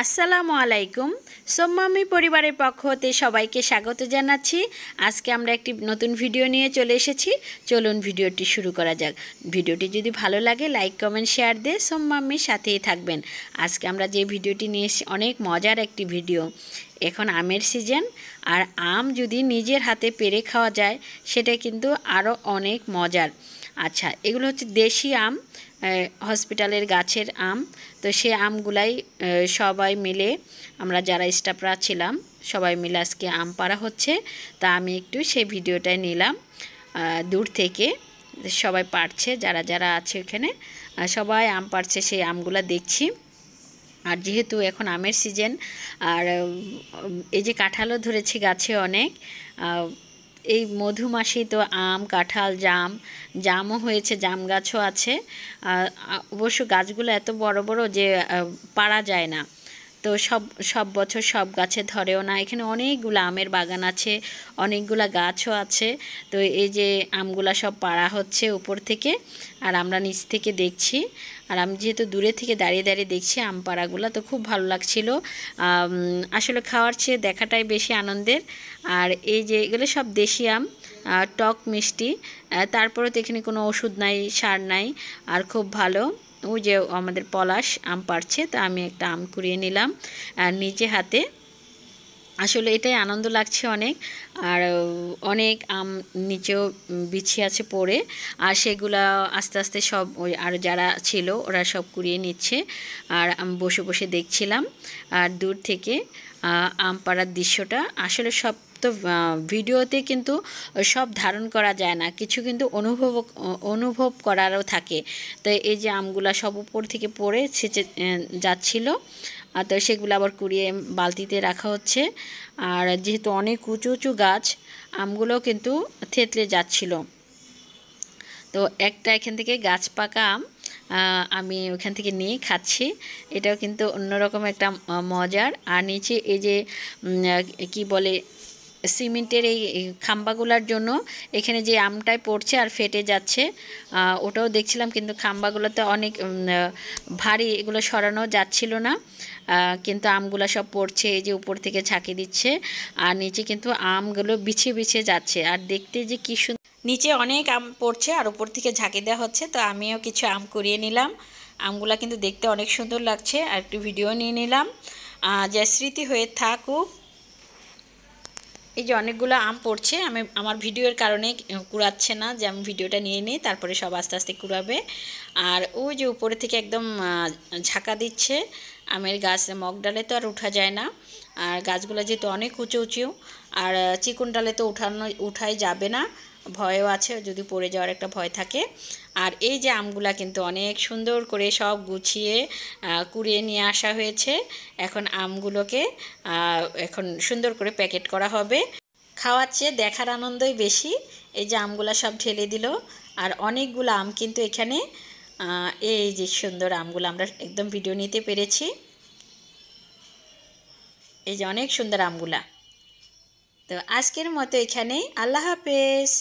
আসসালামু আলাইকুম। সোম্মামি পরিবারের পক্ষ হতে সবাইকে স্বাগত জানাচ্ছি। আজকে আমরা একটি নতুন ভিডিও নিয়ে চলে এসেছি। চলুন ভিডিওটি শুরু করা যাক। ভিডিওটি যদি ভালো লাগে লাইক কমেন্ট শেয়ার দিয়ে সোম্মামির সাথেই থাকবেন। আজকে আমরা যে ভিডিওটি নিয়ে এসেছি অনেক মজার একটি ভিডিও। এখন আমের সিজন, আর আম যদি নিজের হাতে পেড়ে খাওয়া যায় সেটা কিন্তু আরও অনেক মজার। আচ্ছা, এগুলো হচ্ছে দেশি আম, হসপিটালের গাছের আম। তো সে আমগুলাই সবাই মিলে, আমরা যারা স্টাফরা ছিলাম সবাই মিলে আজকে আম পাড়া হচ্ছে। তা আমি একটু সেই ভিডিওটাই নিলাম দূর থেকে। সবাই পাড়ছে, যারা যারা আছে এখানে সবাই আম পাড়ছে, সেই আমগুলা দেখছি। আর যেহেতু এখন আমের সিজন, আর এই যে কাঁঠালও ধরেছি গাছে অনেক। এই মধুমাসি তো আম, কাঁঠাল, জামও হয়েছে, জাম গাছও আছে। অবশ্য গাছগুলো এত বড় বড় যে পারা যায় না। তো সব বছর সব গাছে ধরেও না। এখানে অনেকগুলো আমের বাগান আছে, অনেকগুলা গাছও আছে। তো এই যে আমগুলা সব পাড়া হচ্ছে উপর থেকে, আর আমরা নিচ থেকে দেখছি। আর আমি যেহেতু দূরে থেকে দাঁড়িয়ে দাঁড়িয়ে দেখছি আম পাড়াগুলো, তো খুব ভালো লাগছিল। আসলে খাওয়ার চেয়ে দেখাটাই বেশি আনন্দের। আর এই যে এগুলো সব দেশি আম, টক মিষ্টি। তারপরে তো এখানে কোনো ওষুধ নাই, সার নাই, আর খুব ভালো। ওই যে আমাদের পলাশ আম পাড়ছে, তো আমি একটা আম কুড়িয়ে নিলাম নিজে হাতে। আসলে এটাই আনন্দ লাগছে অনেক। আর অনেক আম নিচেও বিছিয়ে আছে পড়ে, আর সেগুলা আস্তে আস্তে সব ওই আর যারা ছিল ওরা সব কুড়িয়ে নিচ্ছে। আর আমি বসে বসে দেখছিলাম আর দূর থেকে আম পাড়ার দৃশ্যটা। আসলে সব তো ভিডিওতে কিন্তু সব ধারণ করা যায় না, কিছু কিন্তু অনুভব করারও থাকে। তো এই যে আমগুলা সব উপর থেকে পড়ে ছেঁচে যাচ্ছিল, আর তো সেগুলো আবার কুড়িয়ে বালতিতে রাখা হচ্ছে। আর যেহেতু অনেক উঁচু উঁচু গাছ, আমগুলো কিন্তু থেতলে যাচ্ছিল। তো একটা এখান থেকে গাছ পাকা আম আমি ওখান থেকে নিয়ে খাচ্ছি। এটাও কিন্তু অন্যরকম একটা মজার। আর নিচে এই যে কি বলে, সিমেন্টের এই খাম্বাগুলোর জন্য এখানে যে আমটাই পড়ছে আর ফেটে যাচ্ছে, ওটাও দেখছিলাম। কিন্তু খাম্বাগুলোতে অনেক ভারী, এগুলো সরানো যাচ্ছিল না। কিন্তু আমগুলো সব পড়ছে, এই যে উপর থেকে ঝাঁকি দিচ্ছে, আর নিচে কিন্তু আমগুলো বিছিয়ে বিছিয়ে যাচ্ছে। আর দেখতে যে কি সুন্দর, নিচে অনেক আম পড়ছে আর উপর থেকে ঝাঁকি দেওয়া হচ্ছে। তো আমিও কিছু আম কুড়িয়ে নিলাম। আমগুলো কিন্তু দেখতে অনেক সুন্দর লাগছে, আর একটু ভিডিও নিয়ে নিলাম যা স্মৃতি হয়ে থাকুক। এই যে অনেকগুলো আম পড়ছে, আমি আমার ভিডিওর কারণে কুড়াচ্ছে না, যে আমি ভিডিওটা নিয়ে নিই, তারপরে সব আস্তে আস্তে কুড়াবে। আর ওই যে উপরে থেকে একদম ঝাঁকা দিচ্ছে। আমের গাছ মগ ডালে তো আর উঠা যায় না, আর গাছগুলো যেহেতু অনেক উঁচু উঁচু, আর চিকন ডালে তো উঠাই যাবে না, ভয়ও আছে, যদি পড়ে যাওয়ার একটা ভয় থাকে। আর এই যে আমগুলা কিন্তু অনেক সুন্দর করে সব গুছিয়ে কুড়িয়ে নিয়ে আসা হয়েছে। এখন আমগুলোকে এখন সুন্দর করে প্যাকেট করা হবে। খাওয়ার চেয়ে দেখার আনন্দই বেশি। এই যে আমগুলা সব ঢেলে দিল, আর অনেকগুলো আম কিন্তু এখানে। এই যে সুন্দর আমগুলো আমরা একদম ভিডিও নিতে পেরেছি। এই যে অনেক সুন্দর আমগুলা। তো আজকের মতো এখানেই, আল্লাহ হাফেজ।